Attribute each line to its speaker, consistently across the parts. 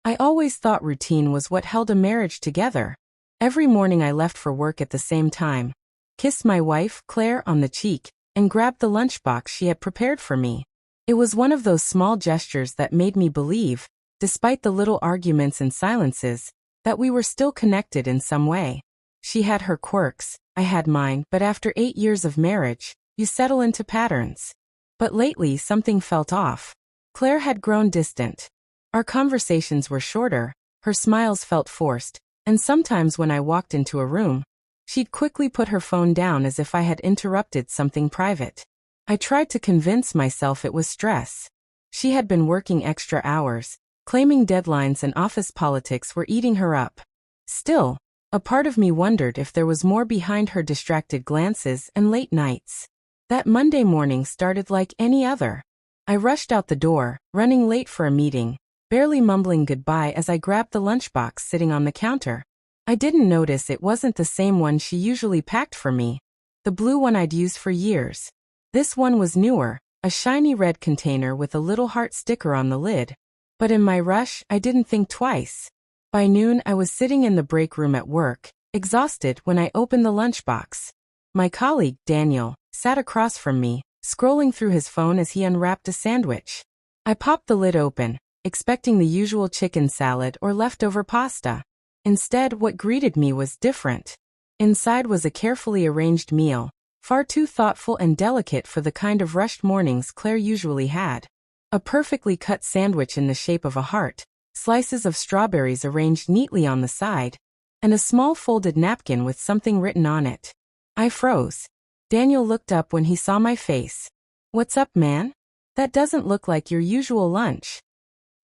Speaker 1: I always thought routine was what held a marriage together. Every morning I left for work at the same time, kissed my wife, Claire, on the cheek, and grabbed the lunchbox she had prepared for me. It was one of those small gestures that made me believe, despite the little arguments and silences, that we were still connected in some way. She had her quirks, I had mine, but after 8 years of marriage, you settle into patterns. But lately something felt off. Claire had grown distant. Our conversations were shorter, her smiles felt forced, and sometimes when I walked into a room, she'd quickly put her phone down as if I had interrupted something private. I tried to convince myself it was stress. She had been working extra hours, claiming deadlines and office politics were eating her up. Still, a part of me wondered if there was more behind her distracted glances and late nights. That Monday morning started like any other. I rushed out the door, running late for a meeting, barely mumbling goodbye as I grabbed the lunchbox sitting on the counter. I didn't notice it wasn't the same one she usually packed for me, the blue one I'd used for years. This one was newer, a shiny red container with a little heart sticker on the lid. But in my rush, I didn't think twice. By noon, I was sitting in the break room at work, exhausted when I opened the lunchbox. My colleague, Daniel, sat across from me, scrolling through his phone as he unwrapped a sandwich. I popped the lid open, expecting the usual chicken salad or leftover pasta. Instead, what greeted me was different. Inside was a carefully arranged meal, far too thoughtful and delicate for the kind of rushed mornings Claire usually had. A perfectly cut sandwich in the shape of a heart, slices of strawberries arranged neatly on the side, and a small folded napkin with something written on it. I froze. Daniel looked up when he saw my face. "What's up, man? That doesn't look like your usual lunch."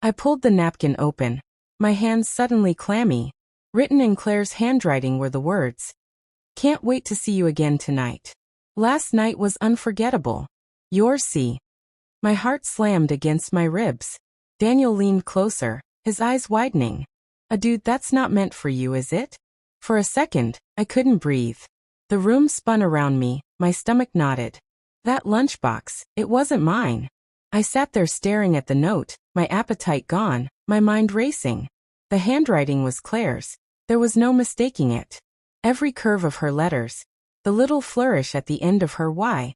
Speaker 1: I pulled the napkin open, my hands suddenly clammy. Written in Claire's handwriting were the words, "Can't wait to see you again tonight. Last night was unforgettable. Yours, C." My heart slammed against my ribs. Daniel leaned closer, his eyes widening. Dude, that's not meant for you, is it?" For a second, I couldn't breathe. The room spun around me, my stomach knotted. That lunchbox, it wasn't mine. I sat there staring at the note, my appetite gone, my mind racing. The handwriting was Claire's. There was no mistaking it. Every curve of her letters, the little flourish at the end of her Y.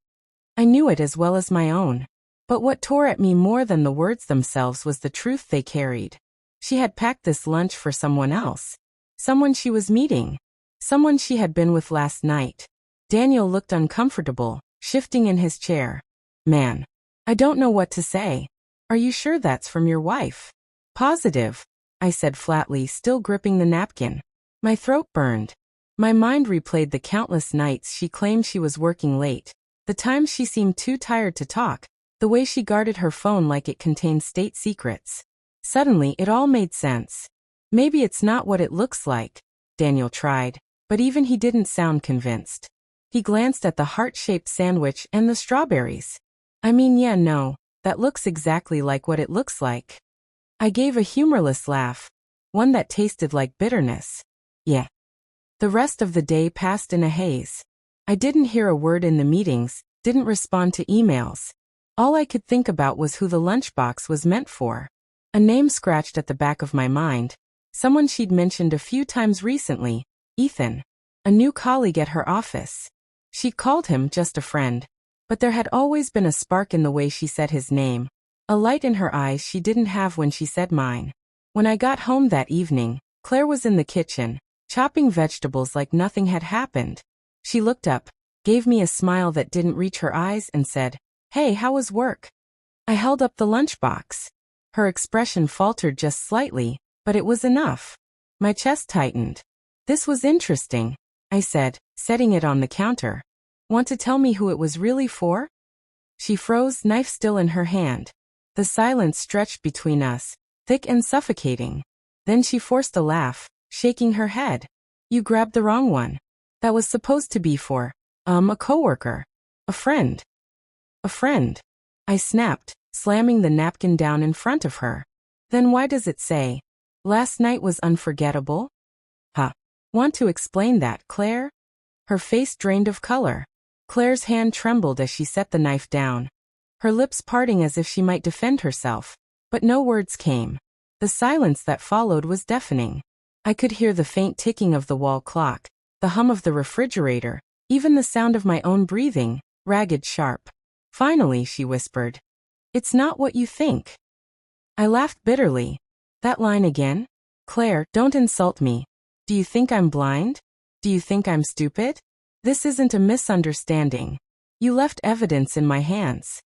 Speaker 1: I knew it as well as my own. But what tore at me more than the words themselves was the truth they carried. She had packed this lunch for someone else. Someone she was meeting. Someone she had been with last night. Daniel looked uncomfortable, shifting in his chair. "Man, I don't know what to say. Are you sure that's from your wife?" "Positive," I said flatly, still gripping the napkin. My throat burned. My mind replayed the countless nights she claimed she was working late, the times she seemed too tired to talk, the way she guarded her phone like it contained state secrets. Suddenly, it all made sense. "Maybe it's not what it looks like," Daniel tried, but even he didn't sound convinced. He glanced at the heart-shaped sandwich and the strawberries. "I mean, yeah, no, that looks exactly like what it looks like." I gave a humorless laugh, one that tasted like bitterness. "Yeah." The rest of the day passed in a haze. I didn't hear a word in the meetings, didn't respond to emails. All I could think about was who the lunchbox was meant for. A name scratched at the back of my mind. Someone she'd mentioned a few times recently, Ethan. A new colleague at her office. She'd called him just a friend. But there had always been a spark in the way she said his name. A light in her eyes she didn't have when she said mine. When I got home that evening, Claire was in the kitchen, chopping vegetables like nothing had happened. She looked up, gave me a smile that didn't reach her eyes and said, "Hey, how was work?" I held up the lunchbox. Her expression faltered just slightly, but it was enough. My chest tightened. "This was interesting," I said, setting it on the counter. "Want to tell me who it was really for?" She froze, knife still in her hand. The silence stretched between us, thick and suffocating. Then she forced a laugh, shaking her head. "You grabbed the wrong one. That was supposed to be for, a coworker. A friend." "A friend," I snapped, slamming the napkin down in front of her. "Then why does it say, 'Last night was unforgettable'?" "Huh. Want to explain that, Claire?" Her face drained of color. Claire's hand trembled as she set the knife down, her lips parting as if she might defend herself, but no words came. The silence that followed was deafening. I could hear the faint ticking of the wall clock, the hum of the refrigerator, even the sound of my own breathing, ragged sharp. Finally, she whispered, "It's not what you think." I laughed bitterly. That line again? Claire, don't insult me. Do you think I'm blind? Do you think I'm stupid? This isn't a misunderstanding. You left evidence in my hands.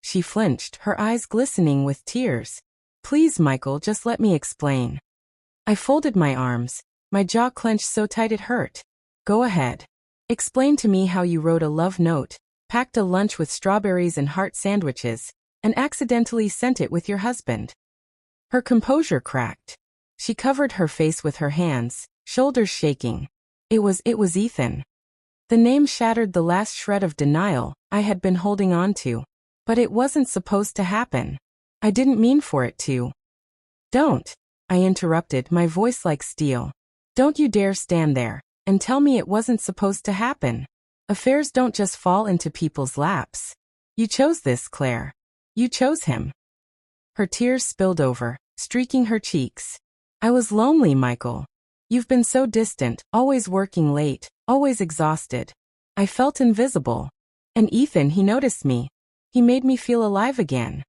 Speaker 1: She flinched, her eyes glistening with tears. Please, Michael, just let me explain. I folded my arms, my jaw clenched so tight it hurt. Go ahead. Explain to me how you wrote a love note, packed a lunch with strawberries and heart sandwiches, and accidentally sent it with your husband. Her composure cracked. She covered her face with her hands, shoulders shaking. It was Ethan. The name shattered the last shred of denial I had been holding on to. But it wasn't supposed to happen. I didn't mean for it to. Don't, I interrupted, my voice like steel. Don't you dare stand there and tell me it wasn't supposed to happen. Affairs don't just fall into people's laps. You chose this, Claire. You chose him. Her tears spilled over, streaking her cheeks. I was lonely, Michael. You've been so distant, always working late, always exhausted. I felt invisible. And Ethan, he noticed me. He made me feel alive again.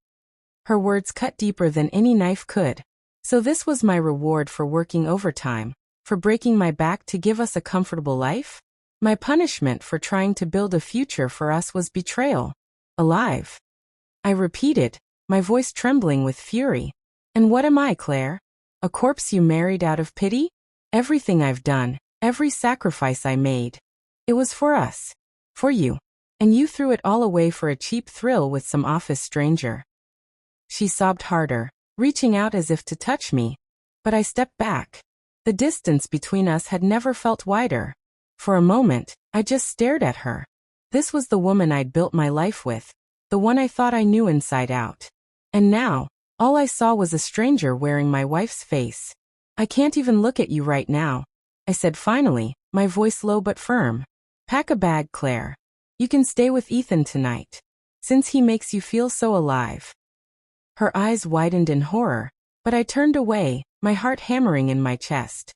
Speaker 1: Her words cut deeper than any knife could. So this was my reward for working overtime, for breaking my back to give us a comfortable life? My punishment for trying to build a future for us was betrayal. Alive. I repeated, my voice trembling with fury. And what am I, Claire? A corpse you married out of pity? Everything I've done, every sacrifice I made. It was for us. For you. And you threw it all away for a cheap thrill with some office stranger. She sobbed harder, reaching out as if to touch me. But I stepped back. The distance between us had never felt wider. For a moment, I just stared at her. This was the woman I'd built my life with, the one I thought I knew inside out. And now, all I saw was a stranger wearing my wife's face. I can't even look at you right now, I said finally, my voice low but firm. Pack a bag, Claire. You can stay with Ethan tonight, since he makes you feel so alive. Her eyes widened in horror, but I turned away, my heart hammering in my chest.